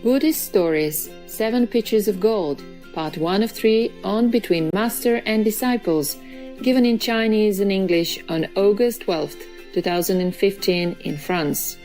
Buddhist Stories, 7 Pitchers of Gold, Part 1 of 3 on Between Master and Disciples, given in Chinese and English on August 12th, 2015 in France.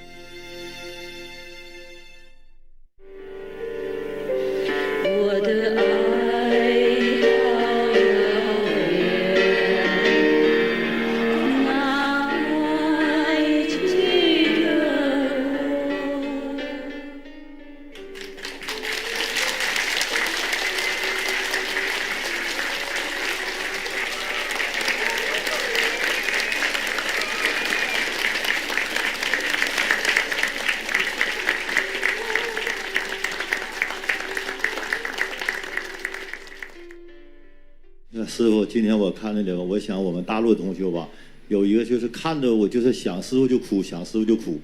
师傅，今天我看那个，我想我们大陆的同学吧，有一个就是看着我就是想师傅就哭，想师傅就哭，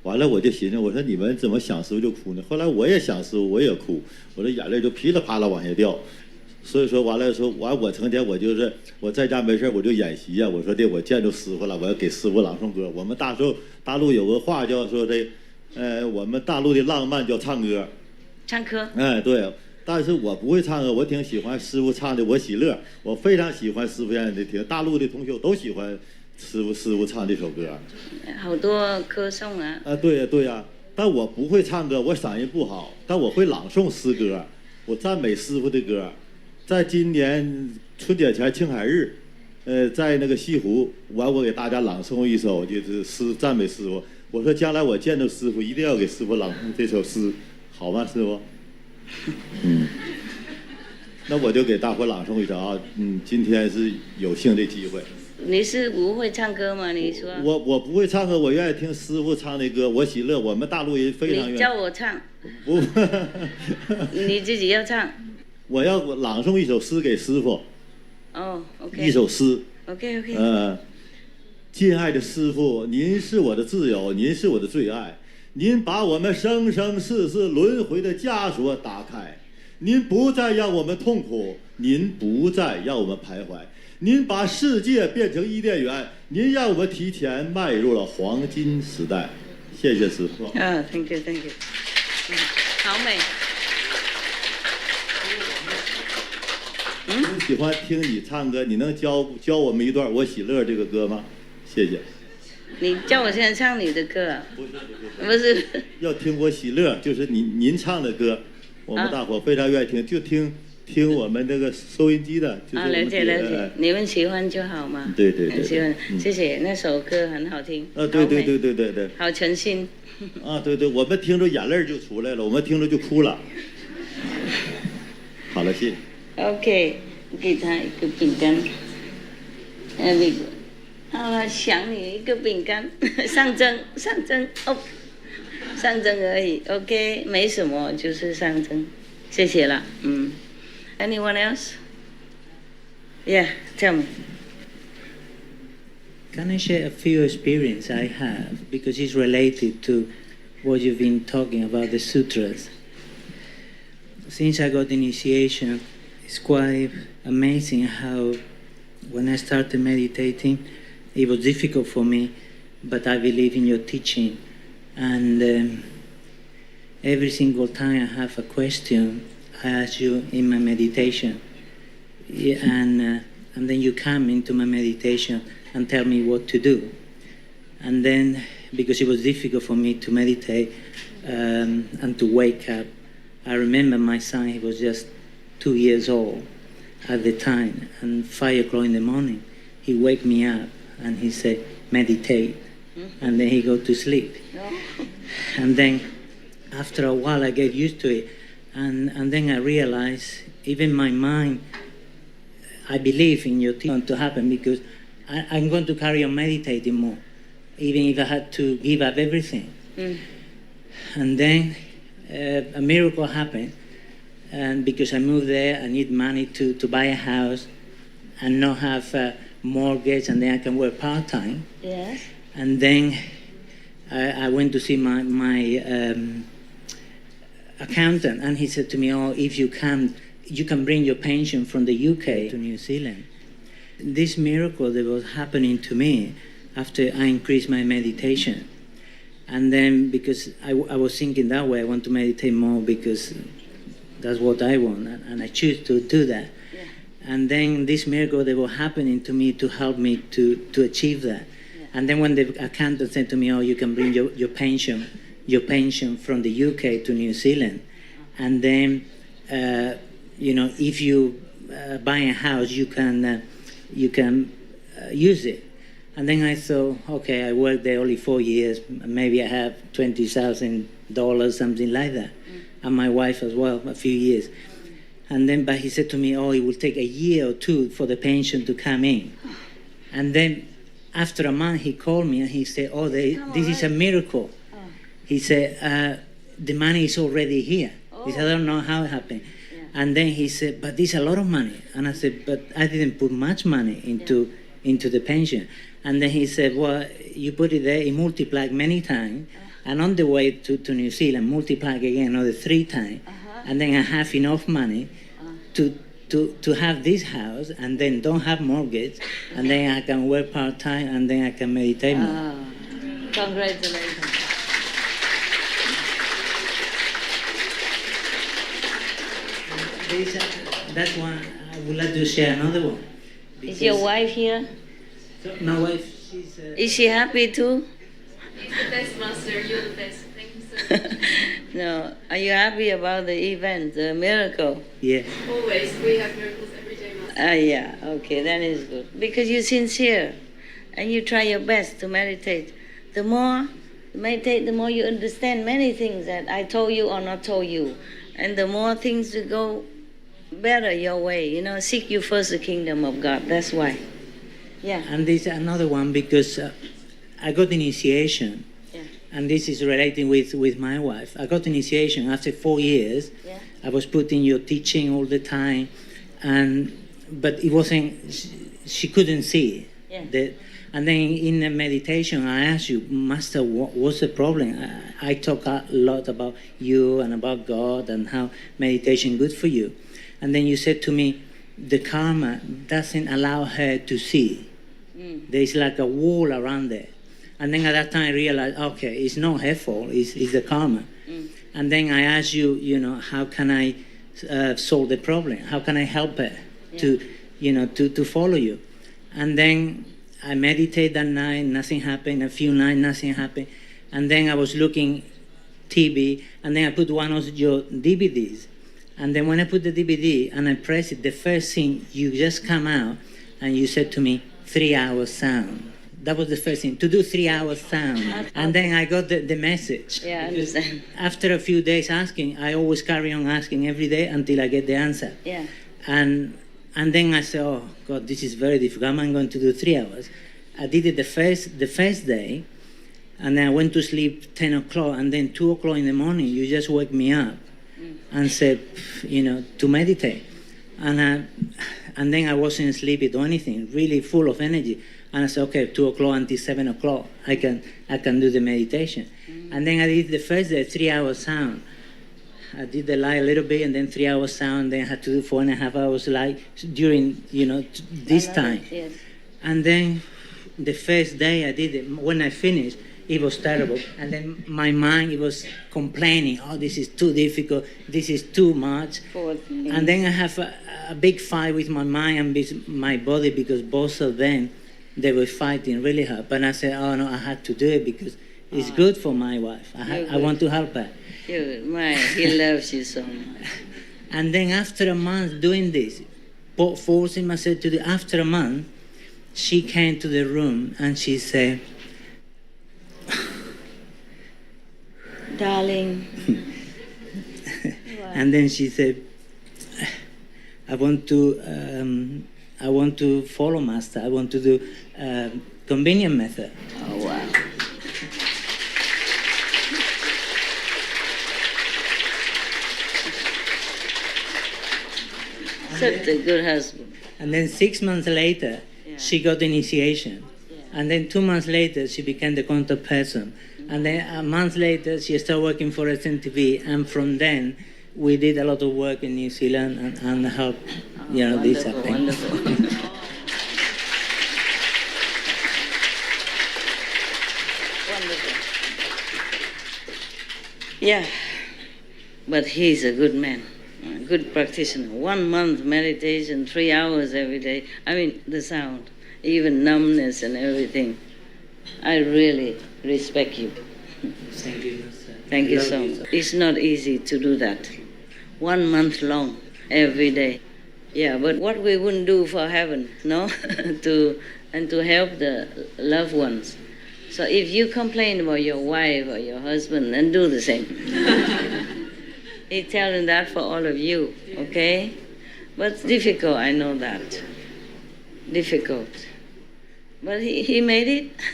完了我就寻思，我说你们怎么想师傅就哭呢？后来我也想师傅，我也哭，我的眼泪就噼里啪啦往下掉。所以说完了说完，我成天我就是我在家没事我就演习呀，我说的我见着师傅了，我要给师傅朗诵歌。我们大陆有个话叫说的，我们大陆的浪漫叫唱歌，唱歌，对。但是我不会唱歌，我挺喜欢师傅唱的，我喜乐，我非常喜欢师傅演的听。大陆的同学都喜欢师傅唱这首歌，好多歌颂啊。对呀，但我不会唱歌，我嗓音不好，但我会朗诵诗歌，我赞美师傅的歌。在今年春节前庆海日，在那个西湖，我给大家朗诵一首就是诗赞美师傅。我说将来我见到师傅，一定要给师傅朗诵这首诗，好吗，师傅？那我就给大伙朗诵一首啊，今天是有幸的机会。你是不会唱歌吗？你说。我不会唱歌，我愿意听师傅唱的歌，我喜乐。我们大陆人非常愿意。你叫我唱。不。你自己要唱。我要朗诵一首诗给师傅。OK。一首诗。OK。敬爱的师傅，您是我的挚友，您是我的最爱。您把我们生生世世轮回的枷锁打开，您不再让我们痛苦，您不再让我们徘徊，您把世界变成伊甸园，您让我们提前迈入了黄金时代。谢谢师傅。Thank you。好美。喜欢听你唱歌，你能教我们一段《我喜乐》这个歌吗？谢谢。你叫我现在唱你的歌啊？不是，要听我喜乐，就是您唱的歌，我们大伙非常愿意听，就听我们那个收音机的。就是了解，你们喜欢就好嘛。对，很喜欢，谢谢，那首歌很好听。对，好诚心。对，我们听着眼泪就出来了，我们听着就哭了。好了，谢谢。OK， 给他一个饼干。那个。好了，想你一个饼干，象征哦，象征而已 ，OK， 没什么，就是象征，谢谢了，Anyone else? Yeah, tell me. Can I share a few experiences I have because it's related to what you've been talking about the sutras? Since I got initiation, it's quite amazing how when I started meditating. It was difficult for me, but I believe in your teaching. And every single time I have a question, I ask you in my meditation. And then you come into my meditation and tell me what to do. And then, because it was difficult for me to meditate and to wake up, I remember my son, he was just 2 years old at the time, and 5 o'clock in the morning, he wake me up. And he said, meditate. And then he go to sleep. And then after a while I get used to it. And then I realize, even my mind, I believe in your teaching to happen because I'm going to carry on meditating more, even if I had to give up everything. And then a miracle happened. And because I moved there, I need money to buy a house and not have mortgage, and then I can work part-time. Yes. And then I went to see my accountant, and he said to me, if you can bring your pension from the UK to New Zealand. This miracle that was happening to me after I increased my meditation And then because I was thinking that way, I want to meditate more because that's what I want, and I choose to do that. Yeah. And then this miracle that was happening to me to help me to achieve that. Yeah. And then when the accountant said to me, oh, you can bring your pension from the UK to New Zealand. And then, if you buy a house, you can use it. And then I thought, okay, I worked there only 4 years. Maybe I have $20,000, something like that. And my wife as well, a few years. And then, but he said to me, oh, it will take a year or two for the pension to come in. And then after a month, he called me and he said, oh, this is a miracle. He said, the money is already here. He said, I don't know how it happened. Yeah. And then he said, but this is a lot of money. And I said, but I didn't put much money into the pension. And then he said, well, you put it there, it multiplied many times. And on the way to New Zealand, multiplied again another 3 times. And then I have enough money to have this house, and then don't have mortgage, and then I can work part-time, and then I can meditate more. Congratulations. That's one. I would like to share another one. Is your wife here? My wife, she's... Is she happy too? He's the best, Master. You're the best. Thank you so much. No. Are you happy about the event, the miracle? Yeah. Always. We have miracles every day, Master. Yeah. Okay, that is good. Because you're sincere and you try your best to meditate. The more you meditate, the more you understand many things that I told you or not told you. And the more things will go better your way. Seek you first the kingdom of God. That's why. Yeah. And there's another one because I got initiation. Yeah. And this is relating with my wife. I got initiation after 4 years. Yeah. I was putting your teaching all the time, but it wasn't. She couldn't see it. Yeah. And then in the meditation, I asked you, Master, what's the problem? I talk a lot about you and about God and how meditation good for you. And then you said to me, the karma doesn't allow her to see. There's like a wall around there. And then at that time I realized, okay, it's not her fault, it's the karma. And then I asked you, how can I solve the problem? How can I help her to follow you? And then I meditated that night, nothing happened. A few nights, nothing happened. And then I was looking TV, and then I put one of your DVDs. And then when I put the DVD and I press it, the first thing, you just come out and you said to me, 3 hours sound. That was the first thing, to do 3 hours sound. And then I got the message. Yeah, I understand. After a few days asking, I always carry on asking every day until I get the answer. Yeah. And then I said, oh, God, this is very difficult. I'm going to do 3 hours. I did it the first day, and then I went to sleep 10 o'clock, and then 2 o'clock in the morning, you just wake me up and said, to meditate. And then I wasn't sleepy or anything, really full of energy. And I said, okay, 2 o'clock until 7 o'clock, I can do the meditation. And then I did the first day, 3 hours sound. I did the light a little bit, and then 3 hours sound. Then I had to do 4.5 hours light during, this time. Yes. And then the first day I did it, when I finished, it was terrible. And then my mind, it was complaining, oh, this is too difficult, this is too much. And then I have a big fight with my mind and with my body, because both of them, they were fighting really hard. But I said, oh no, I had to do it because it's good for my wife. I want to help her. Good. He loves you so much. And then after a month doing this, forcing myself to do, after a month, she came to the room and she said, Darling. And then she said, I want to follow Master. I want to do convenient method. Oh, wow. Such a good husband. And then 6 months later, she got initiation. And then 2 months later, she became the contact person. And then a month later, she started working for SNTV. And from then, we did a lot of work in New Zealand and helped, this happen. Wonderful. Wonderful. Yeah, but he's a good man, a good practitioner. 1 month meditation, 3 hours every day. I mean, the sound, even numbness and everything. I really respect you. Thank you, Master. Thank you Love so you. much. It's not easy to do that. 1 month long, every day. Yeah, but what we wouldn't do for heaven, no? to help the loved ones. So if you complain about your wife or your husband, then do the same. He's telling that for all of you, okay? But it's difficult, I know that. Difficult. But he made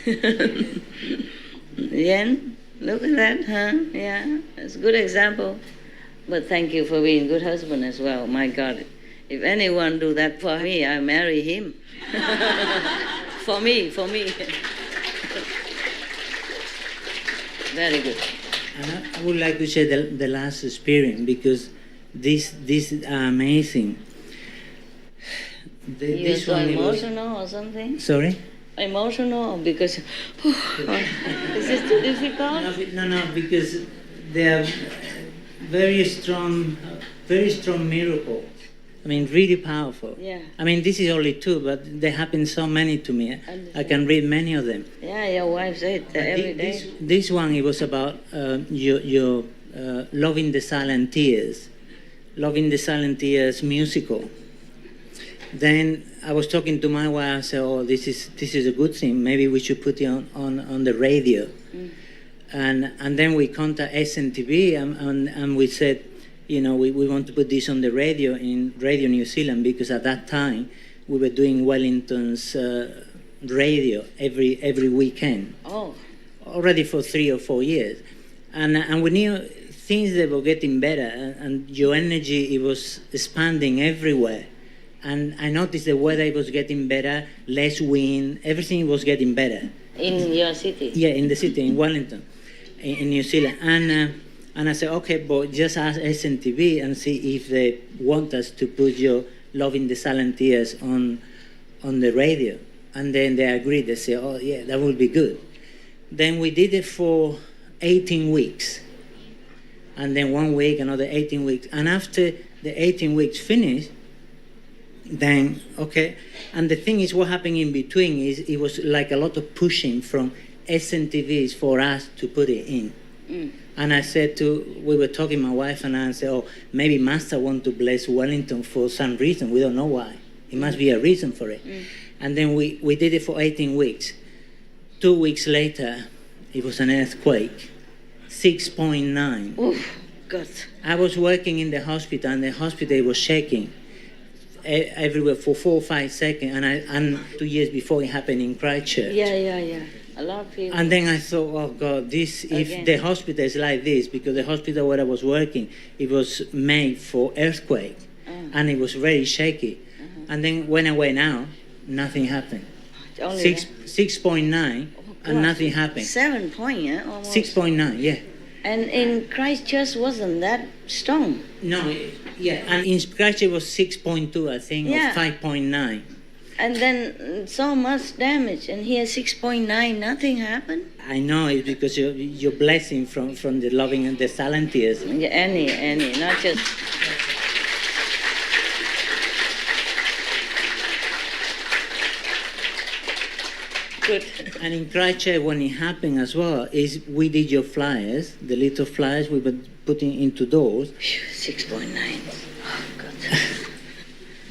it. Yen, look at that, huh? Yeah, it's a good example. But thank you for being a good husband as well. My God, if anyone do that for me, I marry him. For me. Very good. And I would like to share the last experience because this is amazing. You're This so one it was- emotional or something? Sorry? Emotional or because is this too difficult? No, because they are very strong miracles. I mean, really powerful. Yeah. I mean, this is only two, but there happen so many to me. I Understand. can read many of them. Yeah, your wife said that every day. This one, it was about your Loving the Silent Tears. Loving the Silent Tears musical. Then I was talking to my wife, I said, oh, this is a good thing. Maybe we should put it on the radio. And then we contact SNTV and we said, you know, we want to put this on the radio in Radio New Zealand because at that time we were doing Wellington's radio every weekend. Oh, Already for 3 or 4 years. And we knew things that were getting better and your energy, it was expanding everywhere. And I noticed the weather was getting better, less wind, everything was getting better. in your city? Yeah, in the city, in Wellington, in New Zealand. And I said, okay, but just ask SNTV and see if they want us to put your Loving the Silent Tears on the radio. And then they agreed. They said, oh, yeah, that would be good. Then we did it for 18 weeks. And then 1 week, another 18 weeks. And after the 18 weeks finished, then, okay. And the thing is, what happened in between is it was like a lot of pushing from SNTVs for us to put it in. And I said we were talking, my wife and I said, oh, maybe Master want to bless Wellington for some reason. We don't know why. It must be a reason for it. And then we did it for 18 weeks. 2 weeks later, it was an earthquake, 6.9. Oof, God. I was working in the hospital, and the hospital was shaking everywhere for 4 or 5 seconds. And 2 years before, it happened in Christchurch. Yeah. A lot of people. And then I thought, oh God, if the hospital is like this, because the hospital where I was working, it was made for earthquake, and it was very shaky. And then when I went out, nothing happened. Only 6.9, and nothing happened. 7 point, yeah, almost. 6.9, yeah. And in Christchurch wasn't that strong. No, yeah, and in Christchurch it was 6.2, I think, Yeah. or 5.9. And then so much damage, and here 6.9, nothing happened. I know it's because your blessing from the Loving and the Silent Tears. Yeah, any, not just. Good. And in Christchurch, when it happened as well, is we did your flyers, the little flyers we were putting into doors. 6.9. Oh, God.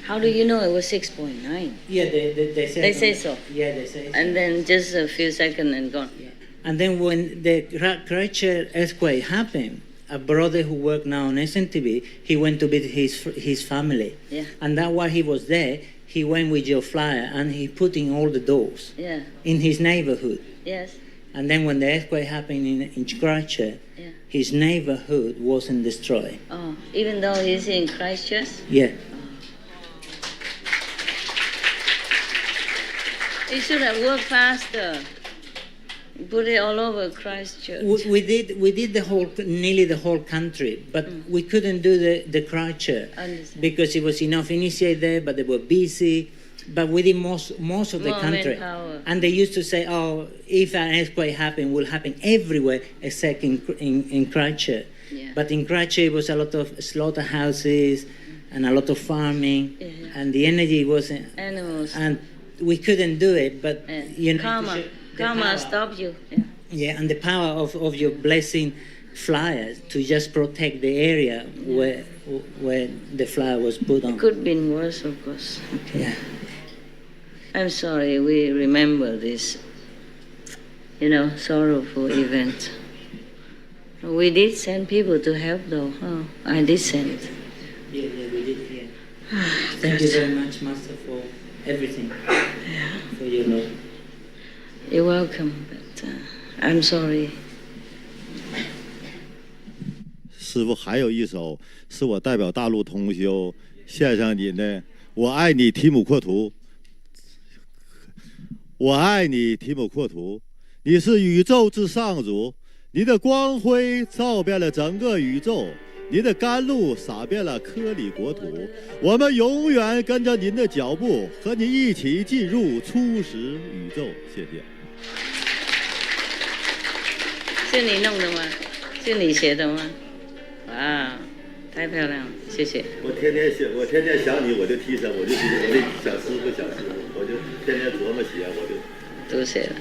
How do you know it was 6.9? Yeah, they said. They say so. Yeah, they say so. And then just a few seconds and gone. Yeah. And then when the Christchurch earthquake happened, a brother who worked now on SNTV, he went to visit his family. Yeah. And that while he was there, he went with your flyer and he put in all the doors Yeah. in his neighborhood. Yes. And then when the earthquake happened in Christchurch, Yeah. his neighborhood wasn't destroyed. Oh, even though he's in Christchurch? Yeah. He should have worked faster. Put it all over Christchurch. We did nearly the whole country, but we couldn't do the Christchurch Understand. because it was enough initiate there, but they were busy. but within most of the More country. manpower. And they used to say, oh, if an earthquake happened, it will happen everywhere except in Christchurch. Yeah. But in Christchurch, it was a lot of slaughterhouses and a lot of farming, and the energy wasn't. Animals. And we couldn't do it, but you know, Karma stopped you. Yeah. yeah, and the power of your blessing flyers to just protect the area where the flyer was put on. It could have been worse, of course. Yeah. I'm sorry, we remember this, sorrowful event. We did send people to help, though. Oh, I did send. Yeah, we did. Yeah. Thank you very much, Master, for everything. Yeah. For your love. You're welcome, but I'm sorry. 师父还有一首是我代表大陆同修献上您的，我爱你提姆阔图，我爱你提姆阔图，你是宇宙之上主，你的光辉照遍了整个宇宙，您的甘露洒遍了科里国土，我们永远跟着您的脚步，和你一起进入初始宇宙。谢谢。是你弄的吗？是你写的吗？哇，太漂亮了，谢谢。我天天想你，我就提神，我就想师傅，我就天天琢磨写，我就都写了。